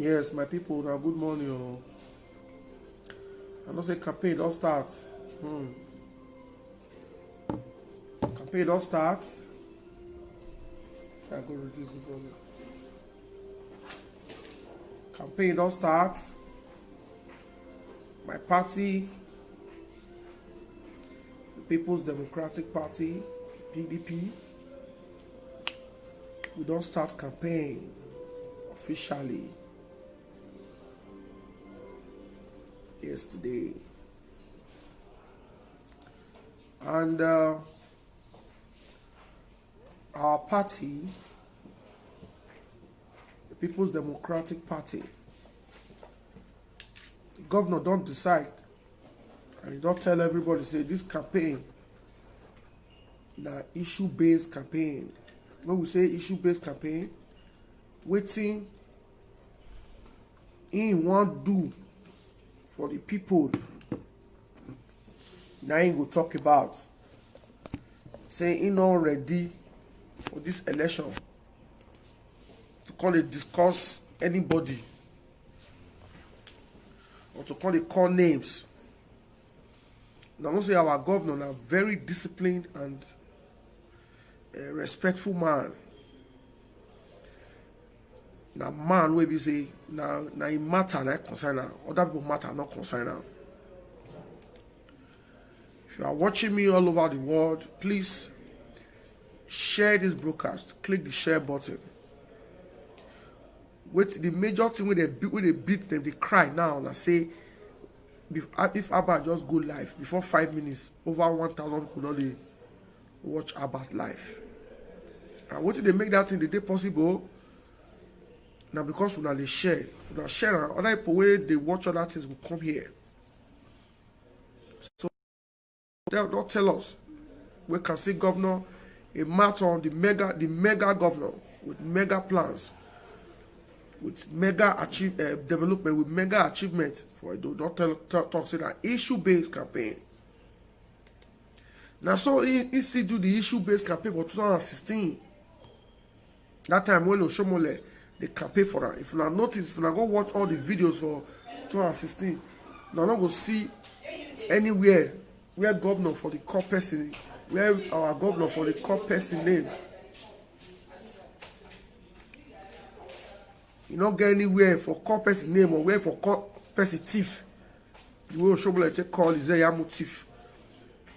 Yes, my people, now good morning. Oh. I don't say campaign don't start. Campaign don't start. Try go reduce the volume. Campaign don't start. My party, the People's Democratic Party, PDP, we don't start campaign officially yesterday. And our party, the People's Democratic Party, the governor don't decide and he don't tell everybody, say this campaign, the issue-based campaign. When we say issue-based campaign, wetin he want do for the people, now he go talk about. Say he not ready for this election to call it discuss anybody or to call names. Now, don't say our governor now very disciplined and respectful man. Now man wey be say now it matter not concern now. Other people matter not concern now. If you are watching me all over the world, please share this broadcast. Click the share button. Wait, the major thing when they beat them, they cry now and I say if Abba just go live before 5 minutes, over 1,000 people don't watch Abba live. And what did they make that thing the day possible? Now because when they share, other people where they watch other things will come here. So they'll tell us we can see governor a matter on the mega governor with mega plans, with mega development, with mega achievement for it. Don't talk say that issue-based campaign. Now so he see do the issue-based campaign for 2016. That time when Oshomole they campaign for her. If you not notice, if you not go watch all the videos for 2016, now not go see anywhere where governor for the core person, where our governor for the core person name. You not get anywhere for core person name or where for core person thief. The way Oshomole take call is a Yamu thief.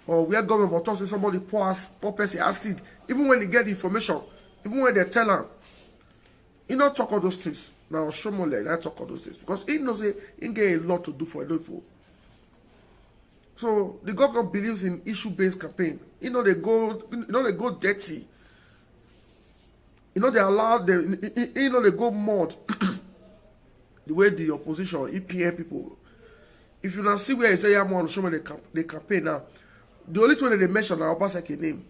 Or where government for talk say somebody pour person acid, even when they get the information, even when they tell them. He not talk all those things. Now Oshomole not talk all those things because he knows he get a lot to do for people. So the government believes in issue-based campaign. They go dirty. They allow them. They go mud. The way the opposition, EPN people. If you don't see where he say I'm on Oshomole the campaign now, the only thing that they mention is Obaseki name.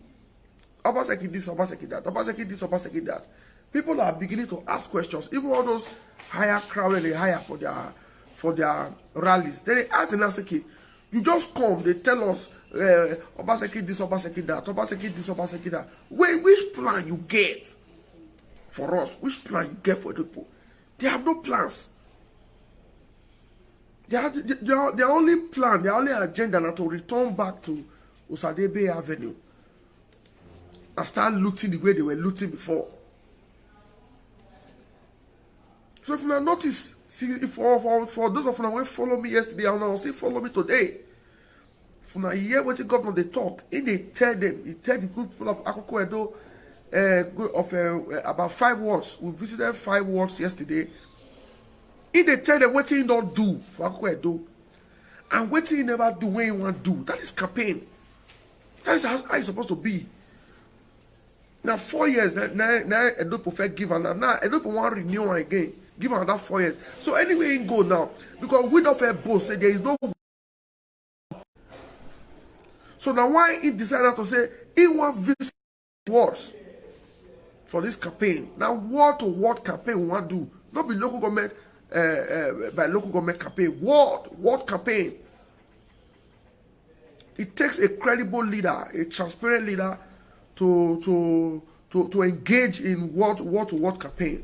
Obaseki this, Obaseki that. Obaseki this, Obaseki that. People are beginning to ask questions. Even all those higher crowd they hire for their rallies. Then they ask the Naseki, you just come, they tell us Obaseki this, Obaseki that, Obaseki this, Obaseki that. Wait, which plan you get for us? Which plan you get for the people? They have no plans. Their only plan, their only agenda now to return back to Osadebe Avenue and start looting the way they were looting before. So if you notice, see, for those of you who follow me yesterday and now see follow me today, if you hear what the governor they talk, they tell them, he tell the good people of Akoko Edo about 5 wards. We visited 5 wards yesterday. They tell them what he don't do for Akoko Edo, and what he never do when he want to do. That is campaign. That is how it's supposed to be. Now 4 years, now Edo perfect give and now Edo want renew again. Give another 4 years. So anyway, he go now because we don't have both say there is no. So now why he decided to say he want visit wards for this campaign? Now word to word campaign we want to do. Not be local government by local government campaign. Word campaign. It takes a credible leader, a transparent leader to engage in word to word campaign.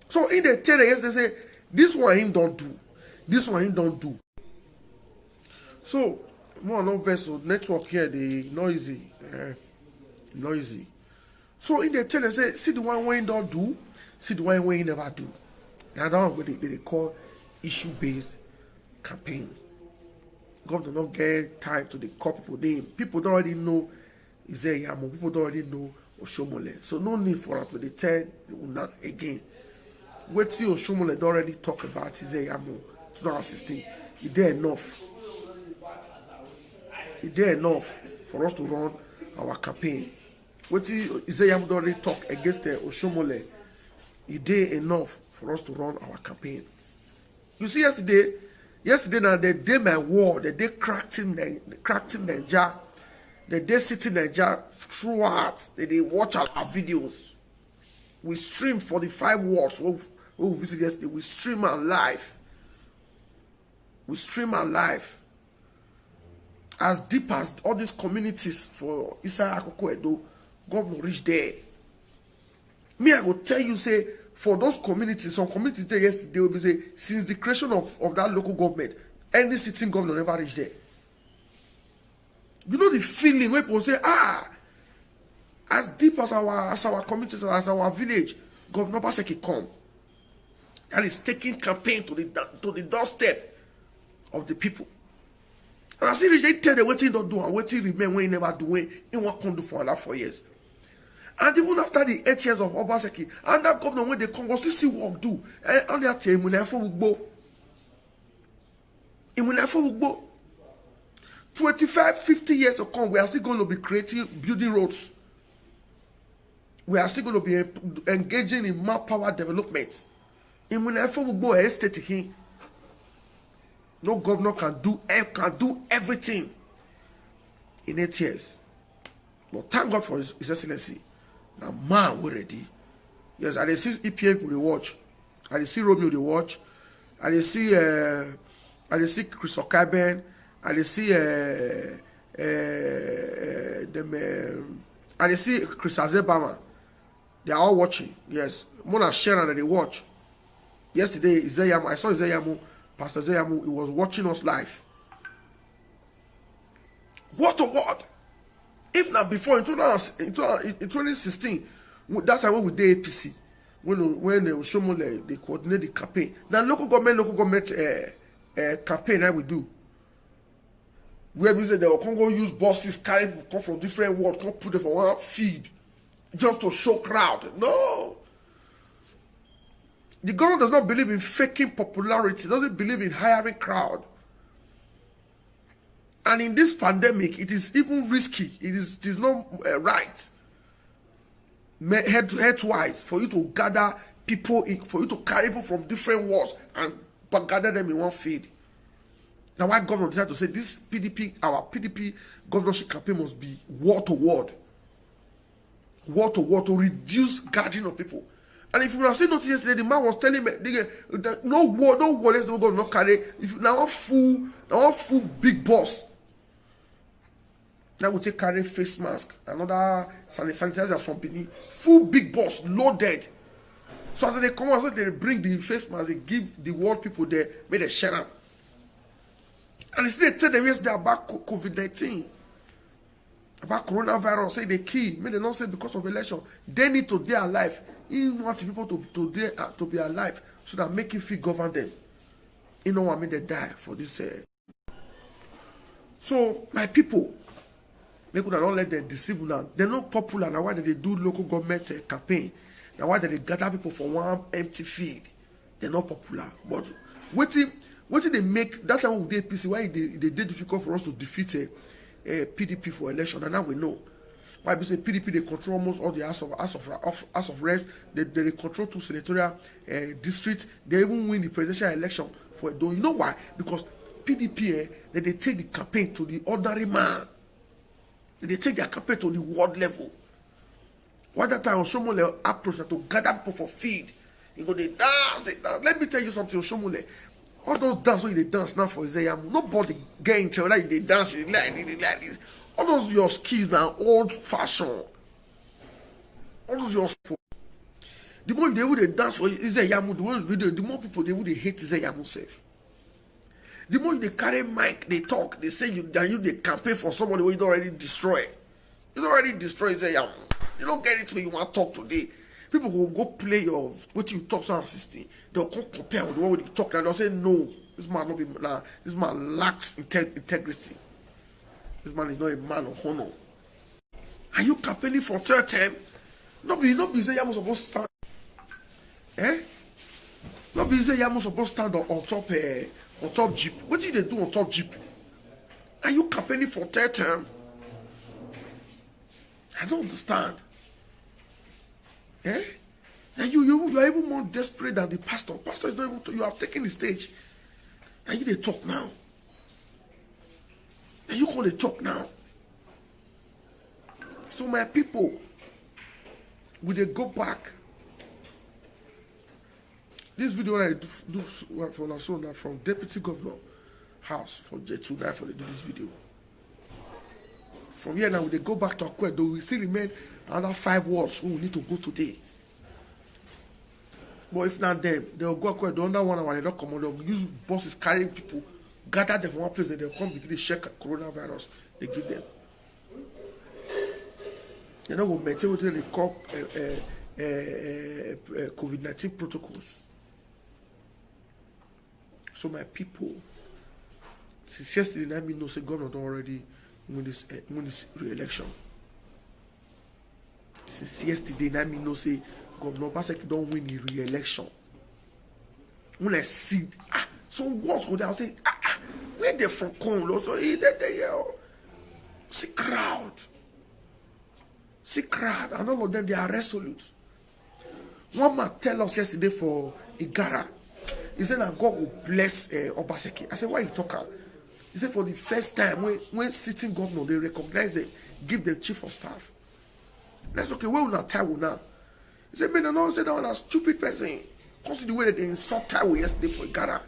So in the tell yes, they say this one him don't do. This one him don't do. So more no vessel network here they noisy. Noisy. So in the tell they say see the one where him don't do, see the one where he never do. Now that one they call issue-based campaign. Government don't get time to the call people name. People don't already know Isaiah. People don't already know Oshomole. So no need for us to tell una again. Wait till Oshomole already talk about Isaiah 2016. It there enough. It there enough for us to run our campaign. Wait till Isaiah already talk against Oshomole. It there enough for us to run our campaign. You see yesterday now the day my war, the day cracked in Nigeria, the day sitting Nigeria throughout, they watch our videos. We stream 45 words. We visit yesterday. We stream our live. We stream our live. As deep as all these communities for Isaiah Akoko Edo, government reach there. Me, I will tell you, say, for those communities, some communities there yesterday will be say, since the creation of that local government, any sitting governor never reached there. You know the feeling when people say, as deep as our communities, as our village, Governor Obaseki come. And is taking campaign to the doorstep of the people. And I see they tell them what he don't do and what he remain when he never do it, he won't come do for another 4 years. And even after the 8 years of Obaseki, and that governor when they come, will still see work do. And on that time, when I will go. 25, 50 years to come, we are still going to be building roads. We are still going to be engaging in more power development. And when I will go, estate, no governor can do everything in 8 years. But thank God for His Excellency. Now, man, we're ready. Yes, I see EPA people they watch. I see Romeo they watch. I see Chris Okaben. I see I see Chris Azebama. They are all watching. Yes, Mona Sharon they watch. Yesterday, I saw Isaiah, Pastor Isaiah, he was watching us live. What a word! If not before in 2016, that time when we did APC, when Oshomole they coordinate the campaign. Now local government campaign that we do. Where we say they will go use buses carry come from different wards, come put them for one feed, just to show crowd. No. The government does not believe in faking popularity, doesn't believe in hiring crowd. And in this pandemic, it is even risky. It is not right, head-wise, for you to gather people, for you to carry people from different wards and gather them in one feed. Now, why government decided to say this PDP, our PDP governorship campaign must be word to word, to reduce gathering of people. And if you have seen notice yesterday, the man was telling me, no word, let's go not carry. If now one full big boss. Now we take carry face mask, another sanitizer from Benin, full big boss, loaded. So as they come out, so they bring the face mask, they give the world people there, make they share up. And they still tell them yesterday about COVID-19, about coronavirus, say they key, may they not say because of election. They need to be alive. He wants people to be alive so that make him feel govern them. You know what I mean? They die for this. So my people, they could not let them deceive now. They're not popular. Now why they do local government campaign? Now why they gather people for one empty field? They're not popular. But what they make that time with the APC? Why they did difficult for us to defeat PDP for election? And now we know. Why? Because PDP they control almost all the House of Reps. They control 2 senatorial districts. They even win the presidential election for Edo. You know why? Because PDP they take the campaign to the ordinary man. They take their campaign to the world level. Why that time Oshomole approach to gather people for feed? You go they dance. Let me tell you something, Oshomole. All those dance when they dance now for Isaiah, nobody get into like they dance like this. All those your skills now old fashion. All those your The more they would dance for Izeyamu, the more video, the more people they would hate Izeyamu self. The more they carry mic, they talk, they say they campaign for somebody who you don't already destroy. You don't already destroy Izeyamu. You don't get it when you want to talk today. People will go play your what you talk 16. They'll come compare with the one you talk and they'll say no. This man not be this man lacks integrity. This man is not a man of honor. Are you campaigning for third term? Not be Izeyamu supposed to stand. Not be Izeyamu supposed to stand on top jeep. What did they do on top jeep? Are you campaigning for third term? I don't understand. And you are even more desperate than the pastor. Pastor is not even. You have taken the stage. And you they talk now. And you call they talk now. So my people, will they go back? This video I do for Nasona from Deputy Governor House for J2 for they do this video. From here now, will they go back to Akwe? Though we still remain another 5 wards who will need to go today. But if not them, they'll go Akwe. The under 1 hour they don't come on. They'll use buses carrying people, gather them from one place, and they'll come between the check coronavirus. They give them. They don't go maintain what they call COVID-19 protocols. So my people, since yesterday, I mean, no say government already win this re-election. Since yesterday, I mean, no say Governor Obaseki don't win the re-election. When I see some words go down, say where they from Congo? So they see crowd, and all of them they are resolute. One man tell us yesterday for Igara. He said that God will bless Obaseki. I said, why you talking? He said, for the first time, when sitting governor, they recognize it, give them chief of staff. That's okay. Where will not Taiwo now? He said, man, no, say that one a stupid person. Consider the way that they insult Taiwo yesterday for Igara.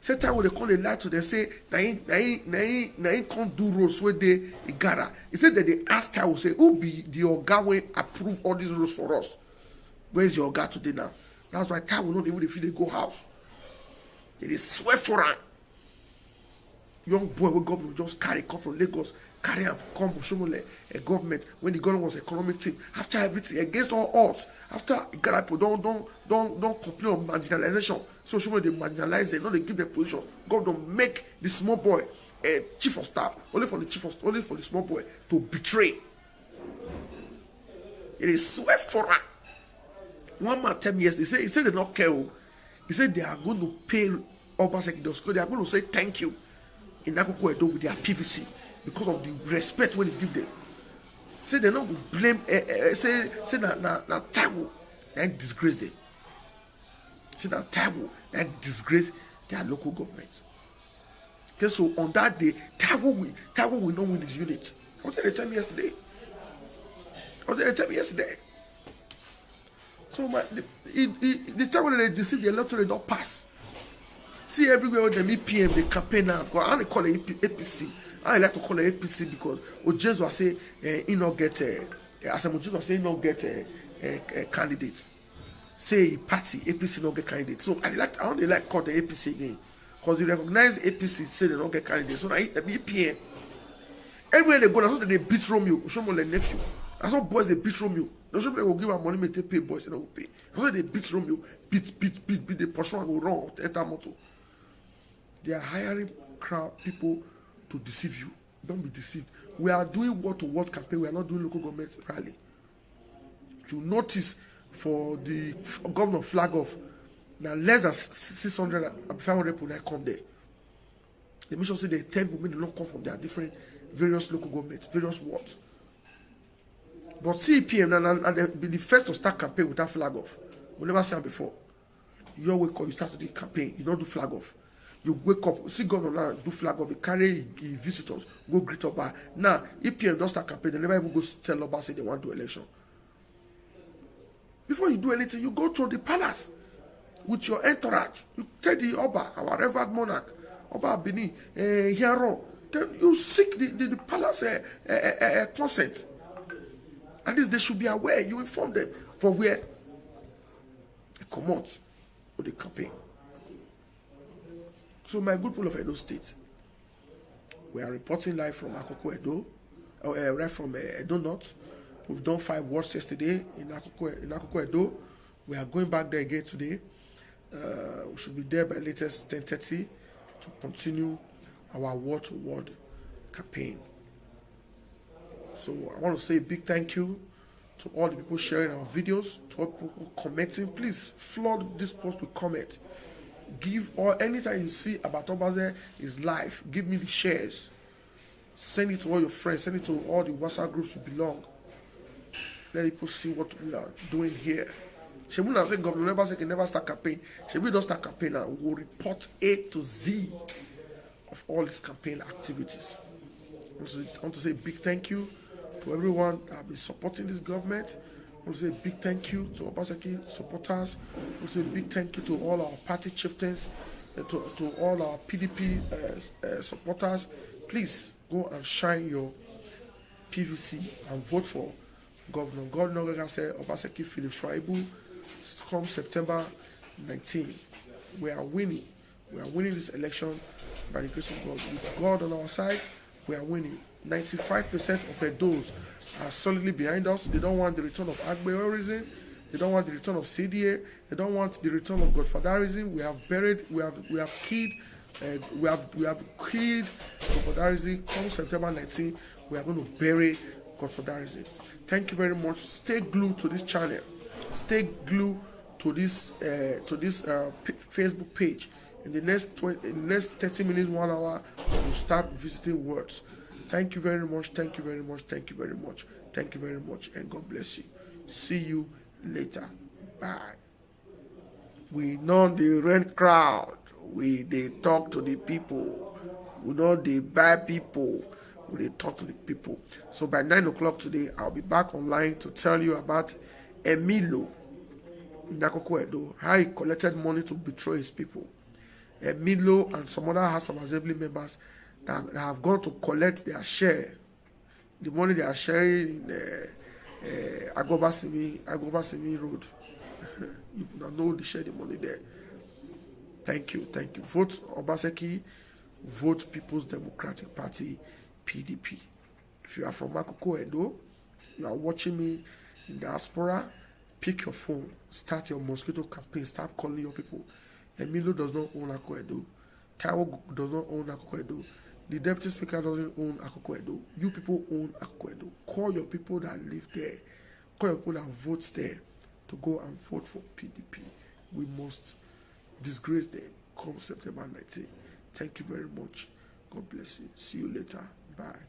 Say Taiwo, they call the lie to them, say, na he can't do roads where they Igara. He said that they asked Taiwo, say, who be the Oga will approve all these roads for us? Where is your Oga today now? That's why Taiwo not even if they go house. They swear for him. Young boy will government just come from Lagos, carry him, come Oshomole, a government when the government was economic team. After everything, against all odds, after Igara people don't complain on marginalization. So Oshomole they marginalize them, not they give their position. God don't make the small boy a chief of staff, only for the small boy to betray. It is swear for him. One man tell me yesterday, he said they don't care. He said they are going to pay Obaseki the school. They are going to say thank you in Akoko Edo with their PVC because of the respect when they give them. Say they're not going to blame. Say that Taiwo and disgrace them. Say that Taiwo and disgrace their local government. Okay, so on that day, Taiwo will not win his unit. What did they tell me yesterday? So the time when they deceive the electorate don't pass. See everywhere with them EPM, they campaign now. I don't call it APC. I like to call it APC because Ojesu say he not get as Ojesu say he not get a candidate. Say party APC not get candidate. So I don't like call the APC again because they recognize APC say they don't get candidate. So now EPM. Everywhere they go, that's what they beat Romeo, Oshomole nephew. That's what boys they beat Romeo. Those people will give her money, make they pay boys and they will pay. That's why they beat Romeo, beat the portion and go wrong, enter motor. They are hiring crowd people to deceive you. Don't be deceived. We are doing word-to-word campaign. We are not doing local government rally. You notice for the governor flag off, now less than 600 and 500 people that come there. They make sure say they 10 women don't come from their different various local governments, various wards. But CPM and they be the first to start campaign without flag off. We never seen it before. You wake up, you start to do campaign, you don't do flag off. You wake up, see governor now do flag off, you carry visitors, go greet Oba. Now, EPM don't start campaign, they never even go tell Oba say they want to do election. Before you do anything, you go to the palace with your entourage. You tell the Oba, our revered monarch, Oba Bini, Hero. Then you seek the palace consent. At least they should be aware. You inform them. For where? They come out for the campaign. So my good people of Edo State, we are reporting live from Akoko Edo, right from Edo North. We've done 5 wards yesterday in Akoko Edo. We are going back there again today. We should be there by latest 10:30 to continue our word-to-word campaign. So I want to say a big thank you to all the people sharing our videos, to all people commenting. Please flood this post with comment. Give, or anytime you see about Obaze is live, give me the shares. Send it to all your friends. Send it to all the WhatsApp groups you belong. Let people see what we are doing here. Shebu now say Governor never say can never start campaign. Shebu don't start campaign and will report A to Z of all his campaign activities. I want to say a big thank you to everyone that have been supporting this government. I want to say a big thank you to Obaseki supporters. I want to say a big thank you to all our party chieftains, to all our PDP supporters. Please go and shine your PVC and vote for Governor Godnogega said Obaseki Philip Shaibu. Come September 19, we are winning. We are winning this election by the grace of God. With God on our side, we are winning. 95% of those are solidly behind us. They don't want the return of Agbeorism. They don't want the return of CDA. They don't want the return of Godfatherism. We have buried. We have killed. We have killed Godfatherism. Come September 19, we are going to bury Godfatherism. Thank you very much. Stay glued to this channel. Stay glued to this Facebook page. In the next 30 minutes, 1 hour, we'll start visiting words. Thank you very much. Thank you very much. Thank you very much. Thank you very much. And God bless you. See you later. Bye. We know the rent crowd. They talk to the people. We know they buy people. They talk to the people. So by 9 o'clock today, I'll be back online to tell you about Emilio in Akoko Edo, how he collected money to betray his people. Emilio and some other House of Assembly members that have gone to collect their share, the money they are sharing in Agobasimi Road. You know they share the money there. Thank you, thank you. Vote Obaseki, vote People's Democratic Party, PDP. If you are from Akoko Edo, you are watching me in diaspora, pick your phone, start your mosquito campaign, start calling your people. Emilio does not own Akoko Edo. Taiwo does not own Akoko Edo. The deputy speaker doesn't own Akoko Edo. You people own Akoko Edo. Call your people that live there. Call your people that vote there to go and vote for PDP. We must disgrace them come September 19. Thank you very much. God bless you. See you later. Bye.